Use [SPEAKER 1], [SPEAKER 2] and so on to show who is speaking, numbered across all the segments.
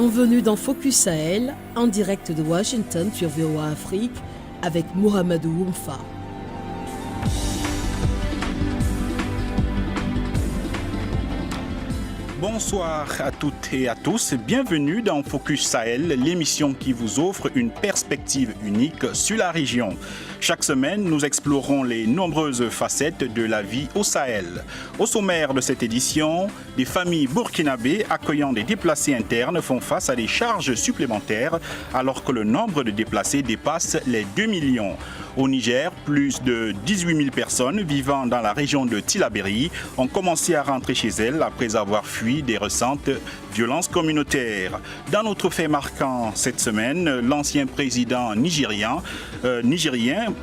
[SPEAKER 1] Bienvenue dans Focus Sahel, en direct de Washington sur VOA Afrique, avec Mohamedou Oumfa.
[SPEAKER 2] Bonsoir à toutes et à tous, bienvenue dans Focus Sahel, l'émission qui vous offre une perspective unique sur la région. Chaque semaine, nous explorons les nombreuses facettes de la vie au Sahel. Au sommaire de cette édition, des familles burkinabées accueillant des déplacés internes font face à des charges supplémentaires alors que le nombre de déplacés dépasse les 2 millions. Au Niger, plus de 18 000 personnes vivant dans la région de Tillabéri ont commencé à rentrer chez elles après avoir fui des récentes violences communautaires. Dans notre fait marquant cette semaine, l'ancien président nigérien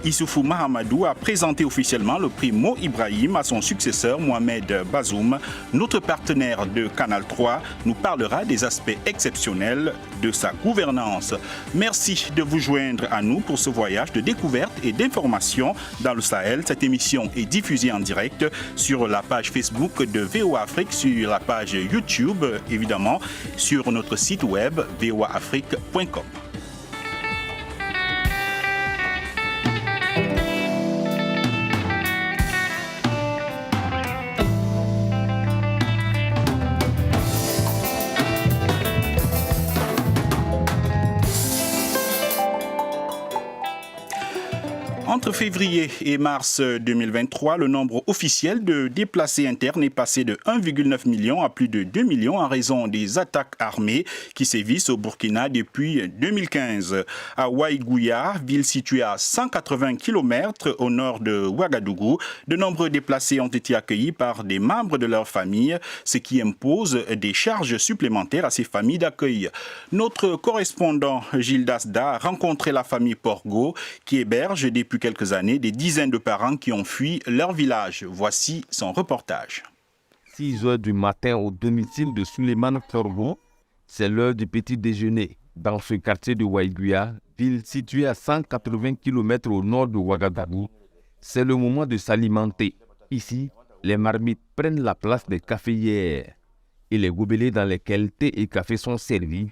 [SPEAKER 2] Issoufou Mahamadou a présenté officiellement le prix Mo Ibrahim à son successeur Mohamed Bazoum. Notre partenaire de Canal 3 nous parlera des aspects exceptionnels de sa gouvernance. Merci de vous joindre à nous pour ce voyage de découverte et d'information dans le Sahel. Cette émission est diffusée en direct sur la page Facebook de VOA Afrique, sur la page YouTube, évidemment, sur notre site web voaafrique.com. Entre février et mars 2023, le nombre officiel de déplacés internes est passé de 1,9 million à plus de 2 millions en raison des attaques armées qui sévissent au Burkina depuis 2015. À Waïgouya, ville située à 180 km au nord de Ouagadougou, de nombreux déplacés ont été accueillis par des membres de leur famille, ce qui impose des charges supplémentaires à ces familles d'accueil. Notre correspondant Gilles Dasda a rencontré la famille Porgo qui héberge depuis quelques années des dizaines de parents qui ont fui leur village. Voici son reportage.
[SPEAKER 3] 6 heures du matin au domicile de Souleymane Porgo, c'est l'heure du petit déjeuner. Dans ce quartier de Waïgouya, ville située à 180 km au nord de Ouagadougou, c'est le moment de s'alimenter. Ici, les marmites prennent la place des caféières et les gobelets dans lesquels thé et café sont servis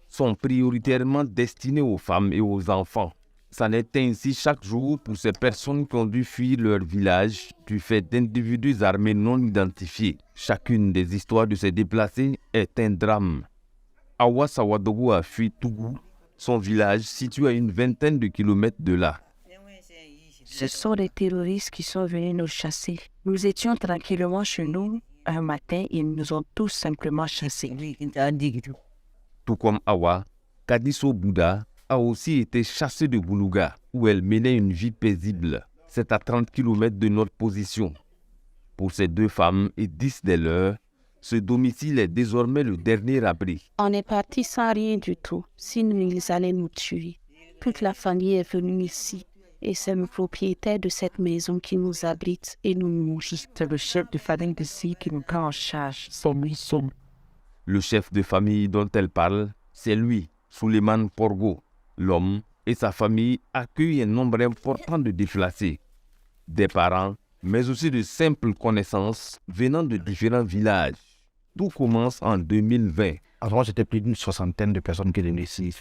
[SPEAKER 3] sont prioritairement destinés aux femmes et aux enfants. Ça n'est ainsi chaque jour pour ces personnes qui ont dû fuir leur village du fait d'individus armés non identifiés. Chacune des histoires de ces déplacés est un drame. Awa Sawadougou a fui Tougou, son village situé à une vingtaine de kilomètres de là.
[SPEAKER 4] Ce sont des terroristes qui sont venus nous chasser. Nous étions tranquillement chez nous. Un matin, ils nous ont tous simplement chassés.
[SPEAKER 3] Tout comme Awa, Kadiso Bouddha a aussi été chassée de Boulouga, où elle menait une vie paisible. C'est à 30 km de notre position. Pour ces 2 femmes et 10 des leurs, ce domicile est désormais le dernier abri.
[SPEAKER 4] On est parti sans rien du tout, sinon ils allaient nous tuer. Toute la famille est venue ici, et c'est le propriétaire de cette maison qui nous abrite et nous nourrit. C'est le chef de famille d'ici qui nous prend en charge.
[SPEAKER 3] Le chef de famille dont elle parle, c'est lui, Souleymane Porgo. L'homme et sa famille accueillent un nombre important de déplacés, des parents, mais aussi de simples connaissances venant de différents villages. Tout commence en 2020.
[SPEAKER 5] Avant, c'était plus d'une soixantaine de personnes qui venaient ici.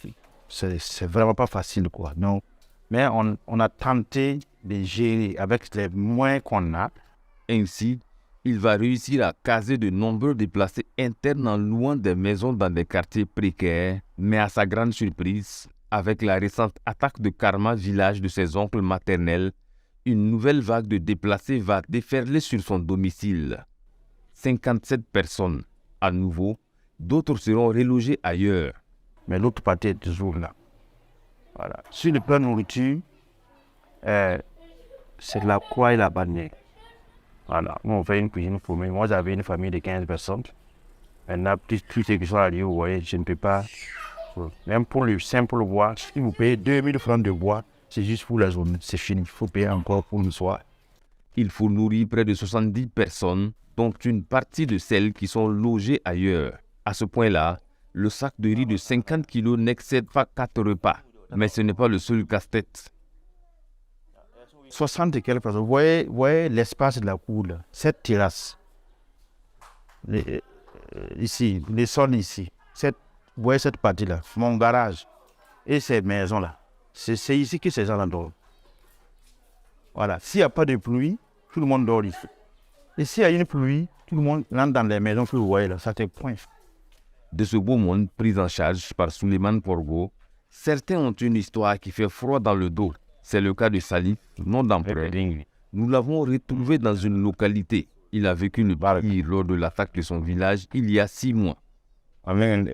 [SPEAKER 5] C'est vraiment pas facile, quoi. Non. Mais on a tenté de gérer avec les moyens qu'on a.
[SPEAKER 3] Ainsi, il va réussir à caser de nombreux déplacés internes en louant des maisons dans des quartiers précaires, mais à sa grande surprise, avec la récente attaque de Karma, village de ses oncles maternels, une nouvelle vague de déplacés va déferler sur son domicile. 57 personnes. À nouveau, d'autres seront relogées ailleurs.
[SPEAKER 5] Mais l'autre partie est toujours là. Voilà. Sur le plan nourriture, c'est la croix et la bannière. Voilà. Nous, on fait une cuisine fourmée. Moi, j'avais une famille de 15 personnes. Maintenant, tous ceux qui sont allés, vous voyez, je ne peux pas. Même pour le simple bois, si vous payez 2000 francs de bois, c'est juste pour la journée, c'est fini. Il faut payer encore pour le soir.
[SPEAKER 3] Il faut nourrir près de 70 personnes, dont une partie de celles qui sont logées ailleurs. À ce point-là, le sac de riz de 50 kilos n'excède pas 4 repas. Mais ce n'est pas le seul casse-tête.
[SPEAKER 5] 60 et quelques personnes. Vous voyez l'espace de la cour, là. Cette terrasse. Ici, les sols ici. Vous voyez cette partie-là, mon garage et ces maisons-là. C'est ici que ces gens dorment. Voilà. S'il n'y a pas de pluie, tout le monde dort ici. Et s'il y a une pluie, tout le monde rentre dans les maisons que vous voyez là. Ça te pointe.
[SPEAKER 3] De ce beau monde pris en charge par Souleymane Porgo, certains ont une histoire qui fait froid dans le dos. C'est le cas de Salif, nom d'emprunt. Nous l'avons retrouvé dans une localité. Il a vécu le pire lors de l'attaque de son village il y a 6 mois.
[SPEAKER 6] Un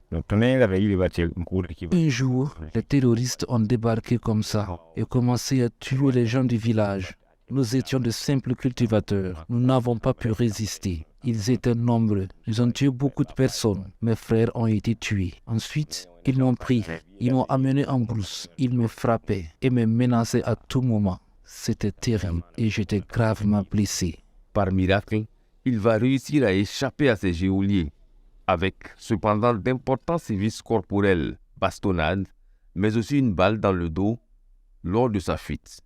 [SPEAKER 6] jour, les terroristes ont débarqué comme ça et commencé à tuer les gens du village. Nous étions de simples cultivateurs. Nous n'avons pas pu résister. Ils étaient nombreux. Ils ont tué beaucoup de personnes. Mes frères ont été tués. Ensuite, ils m'ont pris. Ils m'ont amené en brousse. Ils me frappaient et me menaçaient à tout moment. C'était terrible et j'étais gravement blessé.
[SPEAKER 3] Par miracle, il va réussir à échapper à ces geôliers, avec cependant d'importants sévices corporels, bastonnades, mais aussi une balle dans le dos lors de sa fuite.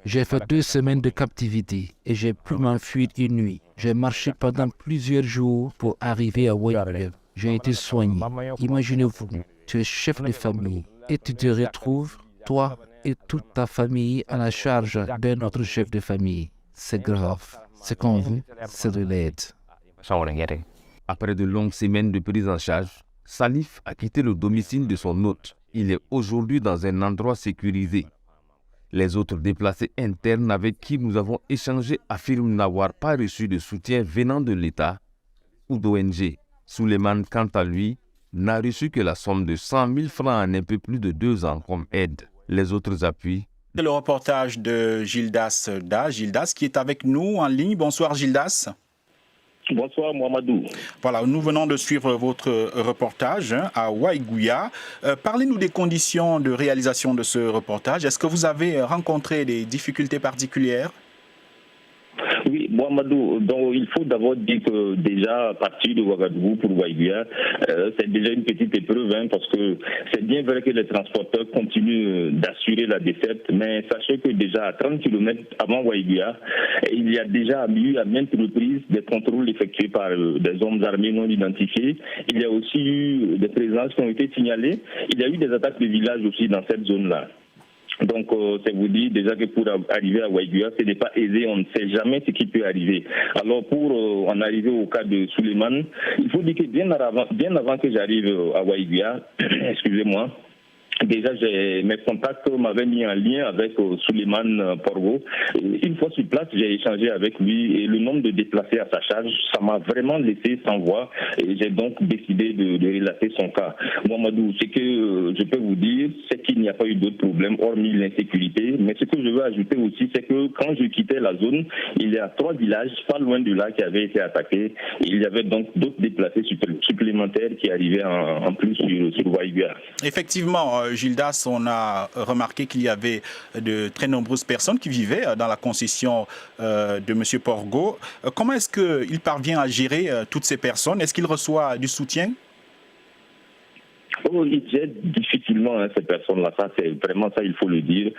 [SPEAKER 6] J'ai fait 2 semaines de captivité et j'ai pu m'enfuir une nuit. J'ai marché pendant plusieurs jours pour arriver à Wayguia. J'ai été soigné. Imaginez-vous, tu es chef de famille et tu te retrouves, toi et toute ta famille, à la charge d'un autre chef de famille. C'est grave. Ce qu'on veut, c'est de l'aide.
[SPEAKER 3] Après de longues semaines de prise en charge, Salif a quitté le domicile de son hôte. Il est aujourd'hui dans un endroit sécurisé. Les autres déplacés internes avec qui nous avons échangé affirment n'avoir pas reçu de soutien venant de l'État ou d'ONG. Souleymane, quant à lui, n'a reçu que la somme de 100 000 francs en un peu plus de 2 ans comme aide. Les autres appuis.
[SPEAKER 2] C'est le reportage de Gildas Da. Gildas qui est avec nous en ligne. Bonsoir Gildas.
[SPEAKER 7] Bonsoir Mohamedou.
[SPEAKER 2] Voilà, nous venons de suivre votre reportage à Wayguia. Parlez-nous des conditions de réalisation de ce reportage. Est-ce que vous avez rencontré des difficultés particulières?
[SPEAKER 7] Oui, Mohamedou, donc il faut d'abord dire que déjà partir de Ouagadougou pour Wayguia, c'est déjà une petite épreuve, parce que c'est bien vrai que les transporteurs continuent d'assurer la desserte, mais sachez que déjà à 30 km avant Wayguia, il y a déjà eu à maintes reprises des contrôles effectués par des hommes armés non identifiés. Il y a aussi eu des présences qui ont été signalées. Il y a eu des attaques de villages aussi dans cette zone-là. Donc, c'est vous dire déjà que pour arriver à Wayguia, ce n'est pas aisé, on ne sait jamais ce qui peut arriver. Alors, pour en arriver au cas de Souleymane, il faut dire que bien avant que j'arrive à Wayguia, excusez-moi, déjà, mes contacts m'avaient mis en lien avec Souleymane Porgo. Une fois sur place, j'ai échangé avec lui et le nombre de déplacés à sa charge, ça m'a vraiment laissé sans voix et j'ai donc décidé de relater son cas. Mohamedou, ce que je peux vous dire, c'est qu'il n'y a pas eu d'autres problèmes hormis l'insécurité. Mais ce que je veux ajouter aussi, c'est que quand je quittais la zone, il y a 3 villages pas loin de là qui avaient été attaqués. Il y avait donc d'autres déplacés supplémentaires qui arrivaient en plus sur Wayguia.
[SPEAKER 2] Effectivement, Gildas, on a remarqué qu'il y avait de très nombreuses personnes qui vivaient dans la concession de M. Porgo. Comment est-ce qu'il parvient à gérer toutes ces personnes? Est-ce qu'il reçoit du soutien?
[SPEAKER 7] Oh, il gère difficilement ces personnes-là, ça c'est vraiment ça, il faut le dire.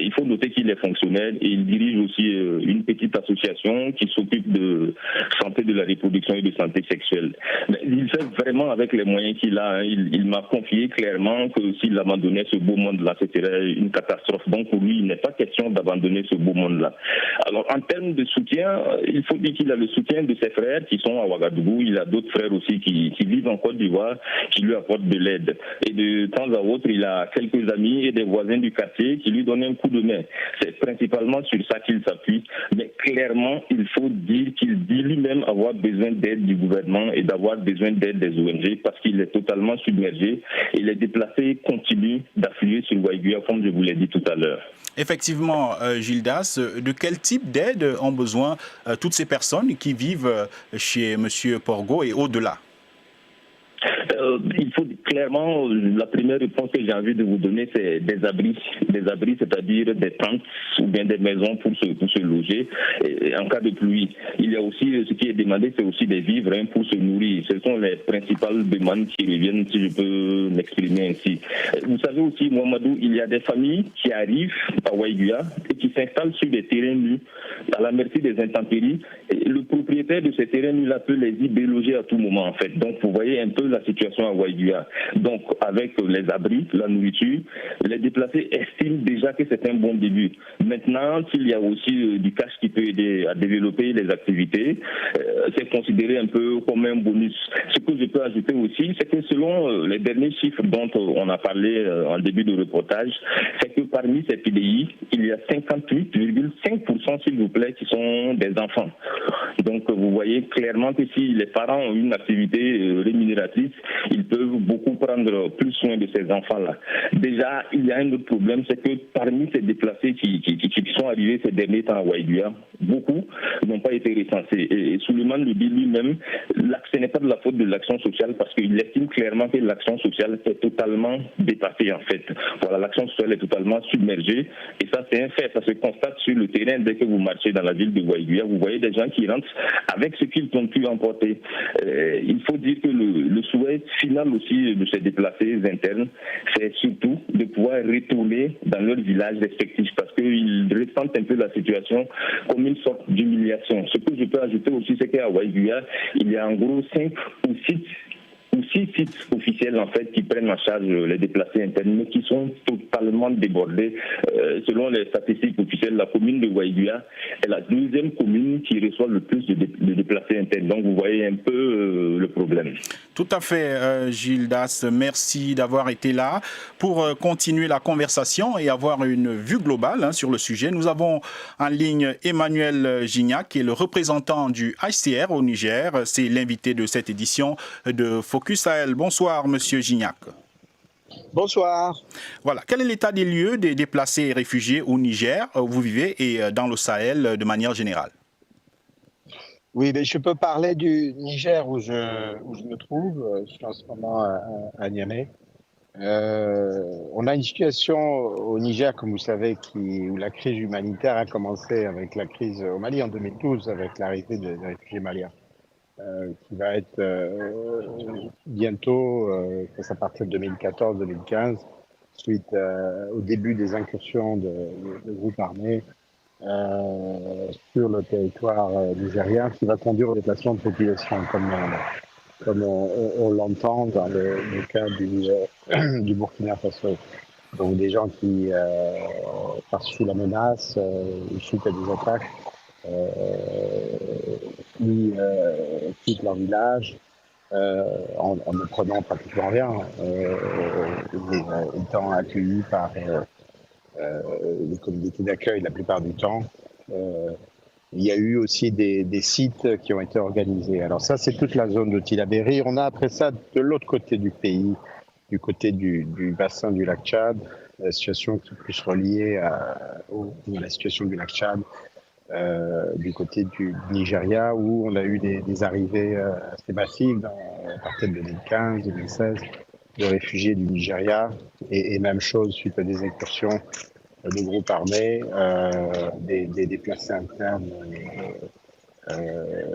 [SPEAKER 7] Il faut noter qu'il est fonctionnel et il dirige aussi une petite association qui s'occupe de santé de la reproduction et de santé sexuelle. Mais il fait vraiment avec les moyens qu'il a. Il m'a confié clairement que s'il abandonnait ce beau monde-là, ce serait une catastrophe. Donc pour lui, il n'est pas question d'abandonner ce beau monde-là. Alors en termes de soutien, il faut dire qu'il a le soutien de ses frères qui sont à Ouagadougou. Il a d'autres frères aussi qui vivent en Côte d'Ivoire, qui lui apportent de l'aide. Et de temps à autre, il a quelques amis et des voisins du quartier qui lui donnent un coup de main. C'est principalement sur ça qu'il s'appuie. Mais clairement, il faut dire qu'il dit lui-même avoir besoin d'aide du gouvernement et d'avoir besoin d'aide des ONG parce qu'il est totalement submergé et les déplacés continuent d'affluer sur Wayguia, comme je vous l'ai dit tout à l'heure.
[SPEAKER 2] Effectivement, Gildas, de quel type d'aide ont besoin toutes ces personnes qui vivent chez M. Porgo et au-delà?
[SPEAKER 7] Il faut clairement, la première réponse que j'ai envie de vous donner, c'est des abris, c'est-à-dire des tentes ou bien des maisons pour se loger en cas de pluie. Il y a aussi, ce qui est demandé, c'est aussi des vivres pour se nourrir. Ce sont les principales demandes qui reviennent, si je peux m'exprimer ainsi. Vous savez aussi, Mohamedou, il y a des familles qui arrivent à Waïguya et qui s'installent sur des terrains nus, à la merci des intempéries. Et le propriétaire de ces terrains nus-là peut les y déloger à tout moment, en fait. Donc, vous voyez un peu la situation à Waïguya. Donc, avec les abris, la nourriture, les déplacés estiment déjà que c'est un bon début. Maintenant, s'il y a aussi du cash qui peut aider à développer les activités, c'est considéré un peu comme un bonus. Ce que je peux ajouter aussi, c'est que selon les derniers chiffres dont on a parlé en début de reportage, c'est que parmi ces PDI, il y a 58,5%, s'il vous plaît, qui sont des enfants. Donc, vous voyez clairement que si les parents ont une activité rémunératrice, ils peuvent beaucoup prendre plus soin de ces enfants-là. Déjà, il y a un autre problème, c'est que parmi ces déplacés qui sont arrivés ces derniers temps à Waïguya, beaucoup n'ont pas été recensés. Et Souleymane le dit lui-même, ce n'est pas de la faute de l'action sociale parce qu'il estime clairement que l'action sociale est totalement dépassée en fait. Voilà, l'action sociale est totalement submergée et ça c'est un fait, ça se constate sur le terrain. Dès que vous marchez dans la ville de Waïguya, vous voyez des gens qui rentrent avec ce qu'ils ont pu emporter. Il faut dire que le souhait final aussi de ces déplacés internes, c'est surtout de pouvoir retourner dans leur village respectif parce qu'ils ressentent un peu la situation comme une sorte d'humiliation. Ce que je peux ajouter aussi, c'est qu'à Waïguya, il y a en gros 5 ou 6 sites officiels en fait qui prennent en charge les déplacés internes, mais qui sont totalement débordés. Selon les statistiques officielles, la commune de Waïguya est la deuxième commune qui reçoit le plus de déplacés internes. Donc vous voyez un peu le problème.
[SPEAKER 2] Tout à fait, Gildas. Merci d'avoir été là. Pour continuer la conversation et avoir une vue globale sur le sujet, nous avons en ligne Emmanuel Gignac, qui est le représentant du HCR au Niger. C'est l'invité de cette édition de Focus Sahel. Bonsoir, Monsieur Gignac.
[SPEAKER 8] Bonsoir.
[SPEAKER 2] Voilà. Quel est l'état des lieux des déplacés et réfugiés au Niger où vous vivez et dans le Sahel de manière générale?
[SPEAKER 8] Oui, mais je peux parler du Niger où je me trouve. Je suis en ce moment à Niamey. On a une situation au Niger, comme vous savez, où la crise humanitaire a commencé avec la crise au Mali en 2012, avec l'arrivée des réfugiés maliens, qui va être bientôt, à partir de 2014-2015, suite au début des incursions de groupes armés sur le territoire nigérien, qui va conduire au déplacement de population, comme on l'entend dans le cas du Burkina Faso. Donc des gens qui passent sous la menace, suite à des attaques, qui quittent leur village en ne prenant pratiquement rien, étant accueillis par les communautés d'accueil la plupart du temps. Il y a eu aussi des sites qui ont été organisés. Alors ça, c'est toute la zone de Tillabéri. On a après ça, de l'autre côté du pays, du côté du bassin du lac Tchad, la situation qui est plus reliée à la situation du lac Tchad, du côté du Nigeria, où on a eu des arrivées assez massives à partir de 2015-2016 de réfugiés du Nigeria, et même chose suite à des incursions de groupes armés, des déplacés internes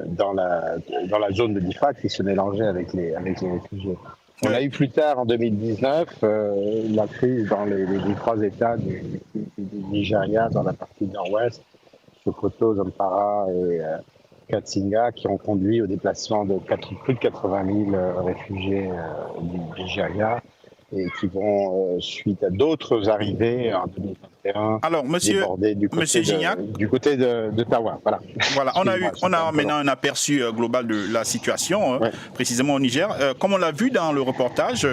[SPEAKER 8] dans la zone de Difa qui se mélangeait avec les réfugiés. On a eu plus tard, en 2019, la crise dans les 3 États du Nigeria, dans la partie nord-ouest, Sokoto, Zamfara et Katsinga, qui ont conduit au déplacement de plus de 80 000 réfugiés du Nigeria, et qui vont, suite à d'autres arrivées en 2021,
[SPEAKER 2] alors,
[SPEAKER 8] déborder du côté de Tawa.
[SPEAKER 2] Voilà, on a maintenant un aperçu global de la situation, précisément au Niger. Comme on l'a vu dans le reportage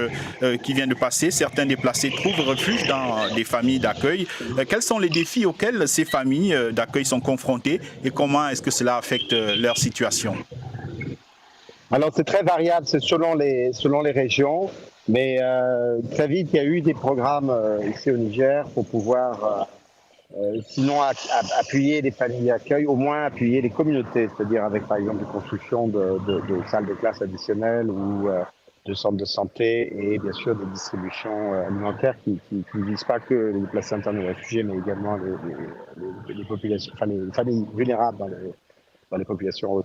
[SPEAKER 2] qui vient de passer, certains déplacés trouvent refuge dans des familles d'accueil. Quels sont les défis auxquels ces familles d'accueil sont confrontées et comment est-ce que cela affecte leur situation?
[SPEAKER 8] Alors, c'est très variable, c'est selon les régions. Mais très vite, il y a eu des programmes ici au Niger pour pouvoir, sinon appuyer les familles d'accueil, au moins appuyer les communautés, c'est-à-dire avec par exemple des constructions de salles de classe additionnelles ou centres de santé et bien sûr des distributions alimentaires qui ne visent pas que les déplacés internes et réfugiés, mais également les populations, enfin les familles vulnérables dans les populations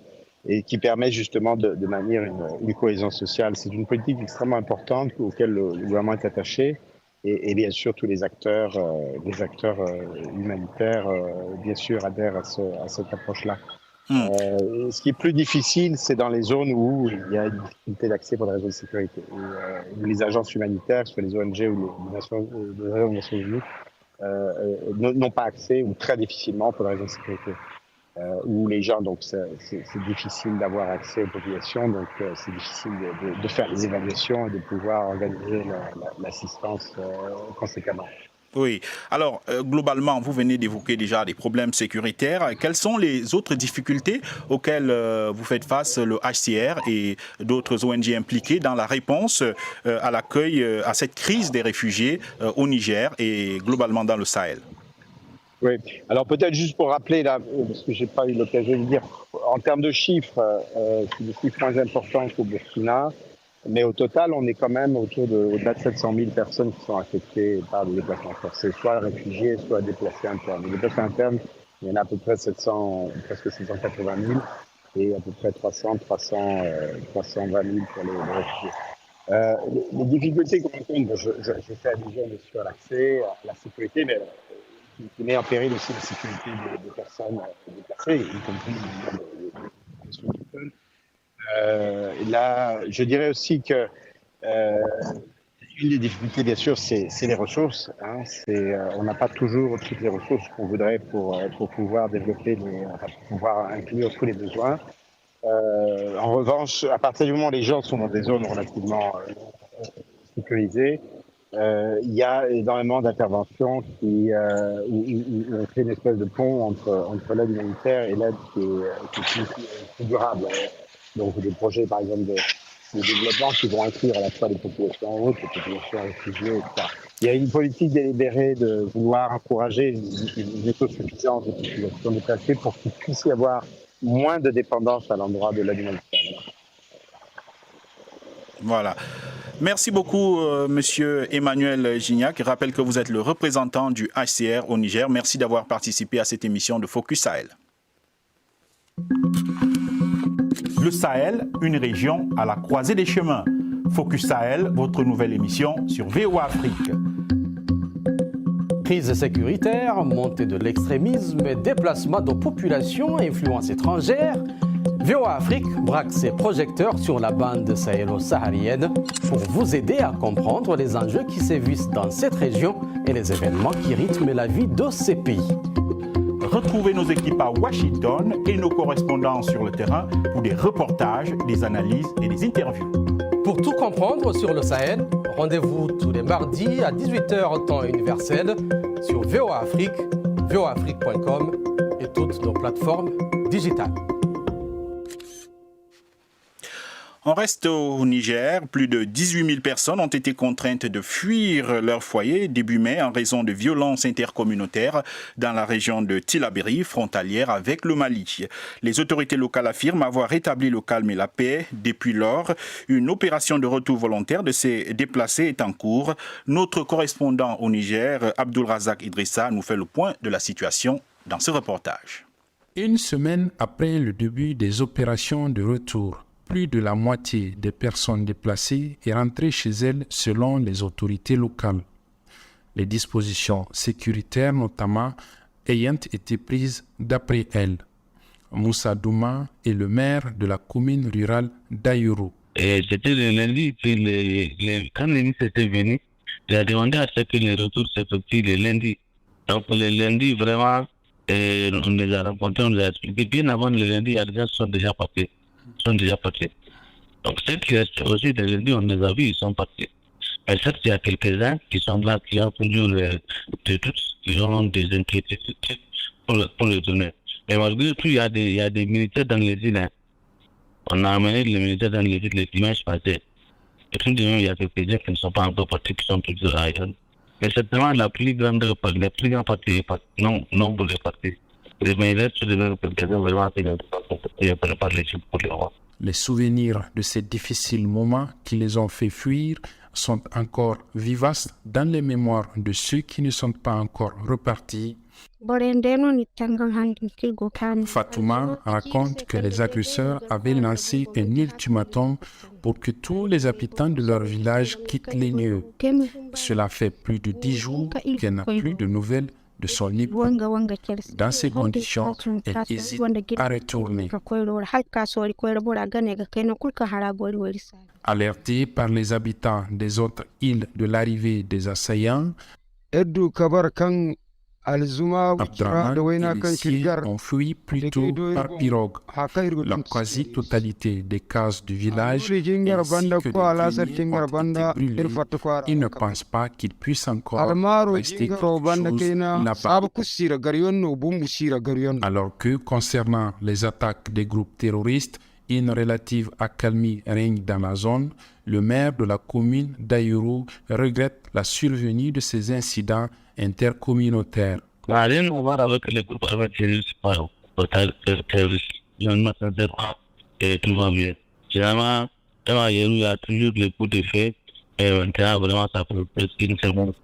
[SPEAKER 8] et qui permet justement de maintenir une cohésion sociale. C'est une politique extrêmement importante auquel le gouvernement est attaché et bien sûr tous les acteurs humanitaires bien sûr adhèrent à cette approche-là. Ce qui est plus difficile, c'est dans les zones où il y a une difficulté d'accès pour des raisons de sécurité, où les agences humanitaires, soit les ONG ou les Nations Unies, n'ont pas accès ou très difficilement pour des raisons de sécurité. Où les gens, donc c'est difficile d'avoir accès aux populations, donc c'est difficile de faire les évaluations et de pouvoir organiser l'assistance conséquemment.
[SPEAKER 2] Oui. Alors, globalement, vous venez d'évoquer déjà des problèmes sécuritaires. Quelles sont les autres difficultés auxquelles vous faites face, le HCR et d'autres ONG impliquées dans la réponse à l'accueil, à cette crise des réfugiés au Niger et globalement dans le Sahel?
[SPEAKER 8] Oui, alors peut-être juste pour rappeler, là, parce que je n'ai pas eu l'occasion de dire, en termes de chiffres, c'est des chiffres moins importants qu'au Burkina, mais au total, on est quand même au-delà de 700 000 personnes qui sont affectées par des déplacements forcés, soit réfugiés, soit déplacés internes. Les déplacés internes, il y en a à peu près presque 780 000, et à peu près 320 000 pour les réfugiés. Les difficultés qu'on rencontre, je fais allusion bien sûr à l'accès, à la sécurité, mais qui met en péril aussi la sécurité des personnes déplacées, y compris les people. Là, je dirais aussi que une des difficultés, bien sûr, c'est les ressources. Hein. On n'a pas toujours toutes les ressources qu'on voudrait pour pouvoir développer, pour pouvoir inclure tous les besoins. En revanche, à partir du moment où les gens sont dans des zones relativement sécurisées, il y a énormément d'interventions où on fait une espèce de pont entre l'aide humanitaire et l'aide qui est plus durable. Donc des projets, par exemple, de développement qui vont inclure à la fois les populations hautes, les populations réfugiées, etc. Il y a une politique délibérée de vouloir encourager une autosuffisance des populations déplacées pour qu'il puisse y avoir moins de dépendance à l'endroit de l'aide humanitaire.
[SPEAKER 2] Voilà. Merci beaucoup, Monsieur Emmanuel Gignac. Je rappelle que vous êtes le représentant du HCR au Niger. Merci d'avoir participé à cette émission de Focus Sahel. Le Sahel, une région à la croisée des chemins. Focus Sahel, votre nouvelle émission sur VOA Afrique.
[SPEAKER 9] Crise sécuritaire, montée de l'extrémisme, déplacement de populations, influence étrangère. VOA Afrique braque ses projecteurs sur la bande sahélo-saharienne pour vous aider à comprendre les enjeux qui sévissent dans cette région et les événements qui rythment la vie de ces pays.
[SPEAKER 2] Retrouvez nos équipes à Washington et nos correspondants sur le terrain pour des reportages, des analyses et des interviews.
[SPEAKER 9] Pour tout comprendre sur le Sahel, rendez-vous tous les mardis à 18h temps universel sur VOA Afrique, voaafrique.com et toutes nos plateformes digitales.
[SPEAKER 2] On reste au Niger. Plus de 18 000 personnes ont été contraintes de fuir leur foyer début mai en raison de violences intercommunautaires dans la région de Tillabéri, frontalière avec le Mali. Les autorités locales affirment avoir rétabli le calme et la paix. Depuis lors, une opération de retour volontaire de ces déplacés est en cours. Notre correspondant au Niger, Abdulrazak Idrissa, nous fait le point de la situation dans ce reportage.
[SPEAKER 10] Une semaine après le début des opérations de retour, plus de la moitié des personnes déplacées est rentrée chez elles selon les autorités locales. Les dispositions sécuritaires notamment ayant été prises d'après elles. Moussa Douma est le maire de la commune rurale d'Ayuru.
[SPEAKER 11] C'était le lundi, puis quand le ministre était venu, il a demandé à ce que le retour s'effectue le lundi. Donc le lundi, vraiment, on les a rencontrés, on les a expliqué. Bien avant le lundi, les gens sont déjà partis. Donc ceux qui restent aussi de lundi, on les a vus, ils sont partis. Mais certes, il y a quelques-uns qui sont là, qui ont toujours de doutes, qui ont des inquiétudes pour le tourner. Mais malgré tout, il y a des militaires dans les îles. Hein. On a amené les militaires dans les îles le dimanche passé. Et tout de même, il y a quelques-uns qui ne sont pas encore partis, qui sont toujours ailleurs. Mais certainement, la plus grande partie est partie, non pour les partis. Les militaires, c'est quelques-uns vraiment qui ne sont pas préparés pour le roi.
[SPEAKER 10] Les souvenirs de ces difficiles moments qui les ont fait fuir sont encore vivaces dans les mémoires de ceux qui ne sont pas encore repartis. Fatouma raconte que les agresseurs avaient lancé un ultimatum pour que tous les habitants de leur village quittent les lieux. Cela fait plus de 10 jours qu'elle n'a plus de nouvelles de son époux. Dans ces conditions, elle hésite à retourner. Alertée par les habitants des autres îles de l'arrivée des assaillants, Abdrahman et les siens ont fui plutôt par pirogue. La quasi-totalité des cases du village ainsi que les greniers ont été brûlés. Ils ne pensent pas qu'il puisse encore rester quelque chose là-bas. Alors que, concernant les attaques des groupes terroristes, une relative accalmie règne dans la zone. Le maire de la commune d'Aïrou regrette la survenue de ces incidents intercommunautaires.
[SPEAKER 11] Rien à voir avec les groupes terroristes, je ne m'attendais pas et tout va mieux. Généralement, il y a toujours les coups de feu et maintenant, vraiment, ça fait presque une seconde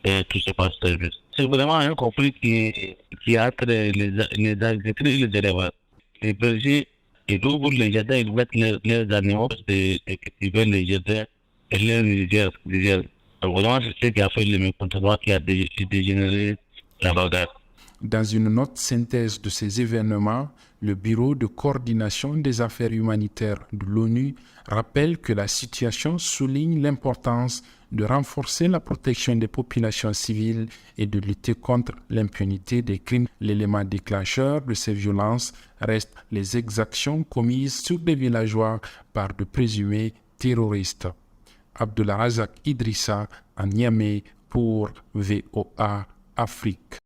[SPEAKER 11] et tout se passe très bien. C'est vraiment un conflit qui a entre les agriculteurs et les éleveurs. Les bergers, et tout pour les jardins, ils mettent les animaux et ils veulent les jardins et les gèrent. Vraiment, c'est ce qui a fait le mécontentement qui a dégénéré la bagarre.
[SPEAKER 10] Dans une note synthèse de ces événements, le Bureau de coordination des affaires humanitaires de l'ONU rappelle que la situation souligne l'importance de renforcer la protection des populations civiles et de lutter contre l'impunité des crimes. L'élément déclencheur de ces violences reste les exactions commises sur des villageois par de présumés terroristes. Abdulrazak Idrissa à Niamey pour VOA Afrique.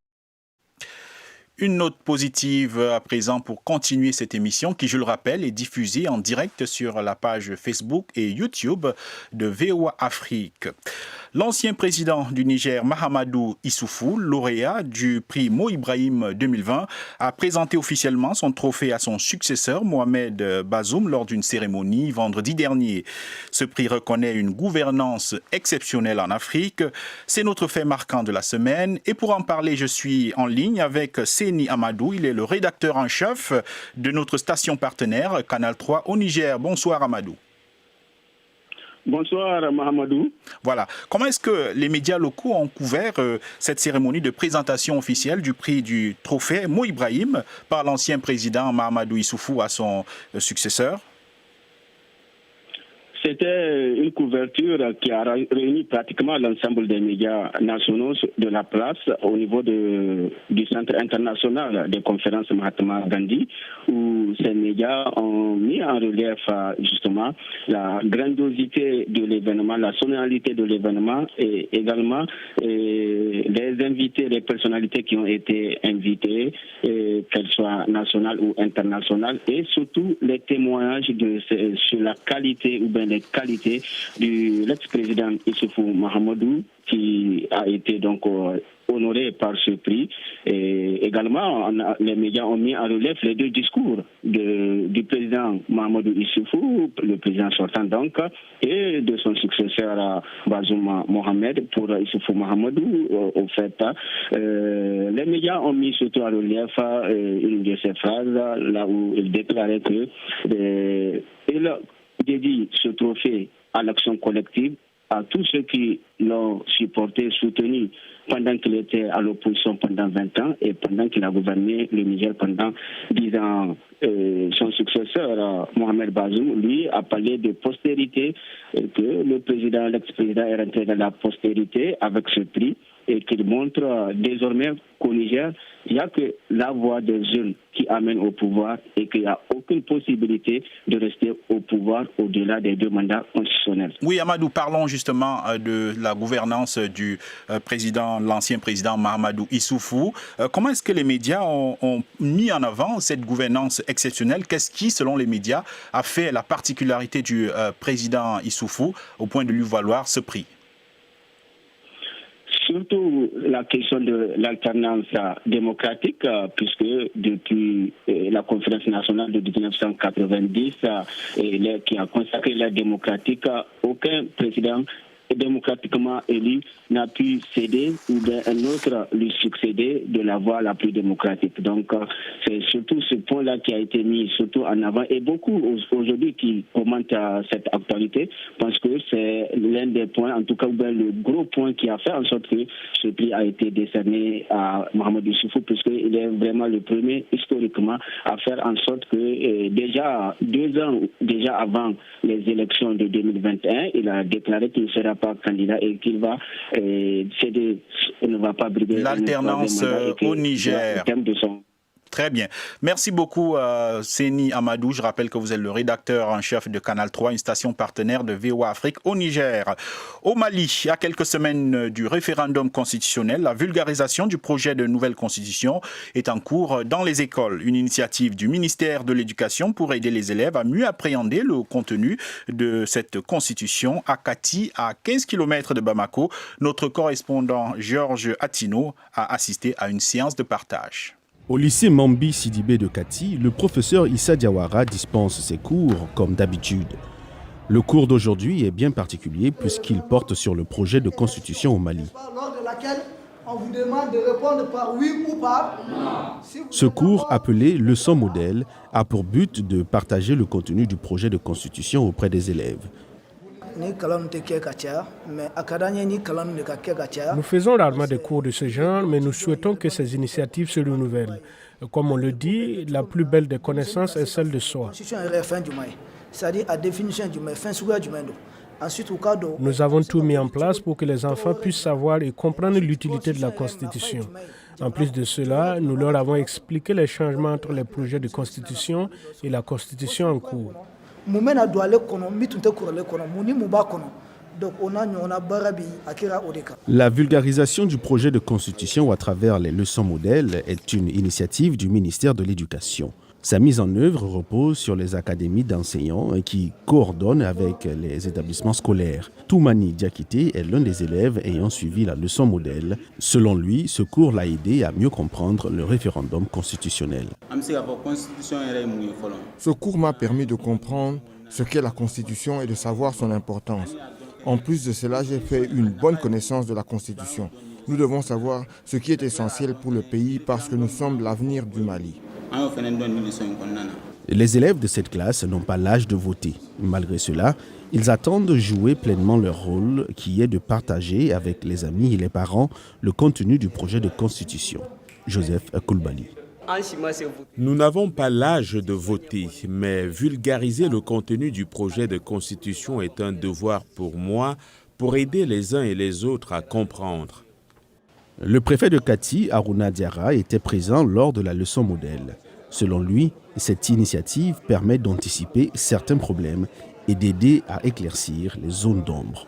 [SPEAKER 2] Une note positive à présent pour continuer cette émission qui, je le rappelle, est diffusée en direct sur la page Facebook et YouTube de VOA Afrique. L'ancien président du Niger, Mahamadou Issoufou, lauréat du prix Mo Ibrahim 2020, a présenté officiellement son trophée à son successeur, Mohamed Bazoum, lors d'une cérémonie vendredi dernier. Ce prix reconnaît une gouvernance exceptionnelle en Afrique. C'est notre fait marquant de la semaine. Et pour en parler, je suis en ligne avec Seni Amadou. Il est le rédacteur en chef de notre station partenaire, Canal 3 au Niger. Bonsoir Amadou.
[SPEAKER 12] Bonsoir Mahamadou.
[SPEAKER 2] Voilà. Comment est-ce que les médias locaux ont couvert cette cérémonie de présentation officielle du prix du trophée Mo Ibrahim par l'ancien président Mahamadou Issoufou à son successeur?
[SPEAKER 12] C'était une couverture qui a réuni pratiquement l'ensemble des médias nationaux de la place au niveau du Centre international des conférences Mahatma Gandhi, où ces médias ont mis en relief justement la grandiosité de l'événement, la solennité de l'événement et également les invités, les personnalités qui ont été invitées, qu'elles soient nationales ou internationales, et surtout les témoignages sur la qualité ou bien les qualités de l'ex-président Issoufou Mahamadou, qui a été donc honoré par ce prix. Et également, les médias ont mis en relief les deux discours du président Mahamadou Issoufou, le président sortant donc, et de son successeur Bazoum Mohamed pour Issoufou Mahamadou. Au fait, les médias ont mis surtout en relief une de ces phrases là où il déclarait que il dédie ce trophée à l'action collective, à tous ceux qui l'ont supporté, soutenu pendant qu'il était à l'opposition pendant 20 ans et pendant qu'il a gouverné le Niger pendant 10 ans. Son successeur, Mohamed Bazoum, lui, a parlé de postérité, que l'ex-président est rentré dans la postérité avec ce prix et qu'il montre désormais qu'au Niger, il n'y a que la voix des jeunes qui amène au pouvoir et qu'il n'y a aucune possibilité de rester au pouvoir au-delà des 2 mandats constitutionnels.
[SPEAKER 2] Oui, Amadou, parlons justement de la gouvernance du l'ancien président Mahamadou Issoufou. Comment est-ce que les médias ont mis en avant cette gouvernance exceptionnelle? Qu'est-ce qui, selon les médias, a fait la particularité du président Issoufou au point de lui valoir ce prix?
[SPEAKER 12] Ce surtout la question de l'alternance démocratique, puisque depuis la conférence nationale de 1990, qui a consacré la démocratique, aucun président démocratiquement élu n'a pu céder ou un autre lui succéder de la voie la plus démocratique. Donc c'est surtout ce point-là qui a été mis surtout en avant et beaucoup aujourd'hui qui commentent cette actualité parce que c'est l'un des points, en tout cas le gros point qui a fait en sorte que ce prix a été décerné à Mahamadou Issoufou puisqu'il est vraiment le premier historiquement à faire en sorte que déjà 2 ans déjà avant les élections de 2021, il a déclaré qu'il ne sera pas candidat et qu'il va céder, ne va pas briguer
[SPEAKER 2] l'alternance au Niger. Très bien. Merci beaucoup, Séni Amadou. Je rappelle que vous êtes le rédacteur en chef de Canal 3, une station partenaire de VOA Afrique au Niger. Au Mali, à quelques semaines du référendum constitutionnel, la vulgarisation du projet de nouvelle constitution est en cours dans les écoles. Une initiative du ministère de l'Éducation pour aider les élèves à mieux appréhender le contenu de cette constitution à Kati, à 15 km de Bamako. Notre correspondant Georges Attino a assisté à une séance de partage.
[SPEAKER 13] Au lycée Mambi Sidibé de Kati, le professeur Issa Diawara dispense ses cours comme d'habitude. Le cours d'aujourd'hui est bien particulier puisqu'il porte sur le projet de constitution au Mali.
[SPEAKER 14] Lors de laquelle on vous demande de répondre par oui ou par non.
[SPEAKER 13] Ce cours, appelé leçon modèle, a pour but de partager le contenu du projet de constitution auprès des élèves.
[SPEAKER 15] Nous faisons rarement des cours de ce genre, mais nous souhaitons que ces initiatives se renouvellent. Comme on le dit, la plus belle des connaissances est celle de soi. Nous avons tout mis en place pour que les enfants puissent savoir et comprendre l'utilité de la Constitution. En plus de cela, nous leur avons expliqué les changements entre les projets de Constitution et la Constitution en cours.
[SPEAKER 13] La vulgarisation du projet de constitution à travers les leçons modèles est une initiative du ministère de l'Éducation. Sa mise en œuvre repose sur les académies d'enseignants qui coordonnent avec les établissements scolaires. Toumani Diakité est l'un des élèves ayant suivi la leçon modèle. Selon lui, ce cours l'a aidé à mieux comprendre le référendum constitutionnel.
[SPEAKER 16] Ce cours m'a permis de comprendre ce qu'est la Constitution et de savoir son importance. En plus de cela, j'ai fait une bonne connaissance de la Constitution. Nous devons savoir ce qui est essentiel pour le pays parce que nous sommes l'avenir du Mali.
[SPEAKER 13] Les élèves de cette classe n'ont pas l'âge de voter. Malgré cela, ils attendent de jouer pleinement leur rôle qui est de partager avec les amis et les parents le contenu du projet de constitution. Joseph Koulibaly.
[SPEAKER 17] Nous n'avons pas l'âge de voter, mais vulgariser le contenu du projet de constitution est un devoir pour moi pour aider les uns et les autres à comprendre.
[SPEAKER 13] Le préfet de Kati, Aruna Diarra, était présent lors de la leçon modèle. Selon lui, cette initiative permet d'anticiper certains problèmes et d'aider à éclaircir les zones d'ombre.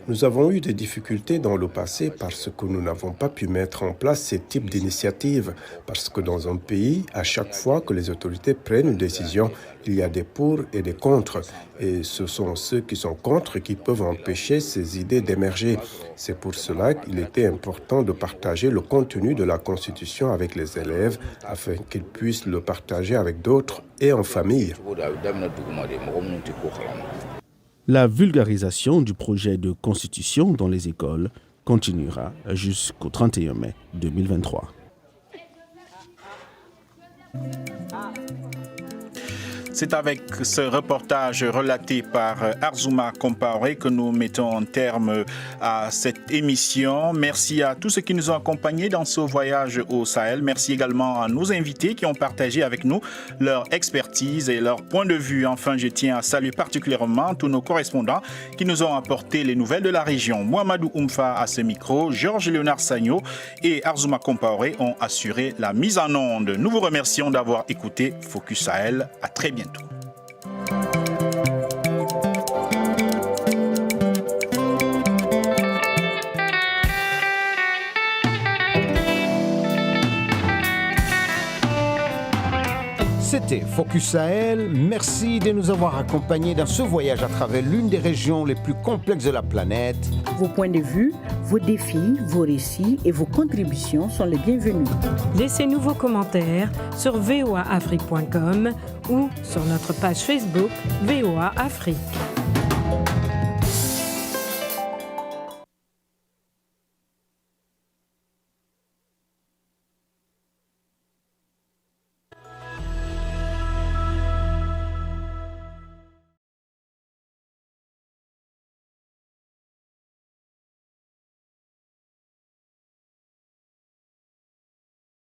[SPEAKER 18] Nous avons eu des difficultés dans le passé parce que nous n'avons pas pu mettre en place ce type d'initiative. Parce que dans un pays, à chaque fois que les autorités prennent une décision, il y a des pour et des contre. Et ce sont ceux qui sont contre qui peuvent empêcher ces idées d'émerger. C'est pour cela qu'il était important de partager le contenu de la Constitution avec les élèves afin qu'ils puissent le partager avec d'autres et en famille.
[SPEAKER 13] La vulgarisation du projet de constitution dans les écoles continuera jusqu'au 31 mai 2023.
[SPEAKER 2] C'est avec ce reportage relaté par Arzouma Compaoré que nous mettons un terme à cette émission. Merci à tous ceux qui nous ont accompagnés dans ce voyage au Sahel. Merci également à nos invités qui ont partagé avec nous leur expertise et leur point de vue. Enfin, je tiens à saluer particulièrement tous nos correspondants qui nous ont apporté les nouvelles de la région. Mohamedou Oumfa à ce micro, Georges Léonard Sagno et Arzouma Compaoré ont assuré la mise en onde. Nous vous remercions d'avoir écouté Focus Sahel. À très bientôt.
[SPEAKER 19] C'était Focus Sahel. Merci de nous avoir accompagnés dans ce voyage à travers l'une des régions les plus complexes de la planète.
[SPEAKER 20] Vos points de vue, vos défis, vos récits et vos contributions sont les bienvenus.
[SPEAKER 21] Laissez-nous vos commentaires sur voaafrique.com ou sur notre page Facebook VOA Afrique.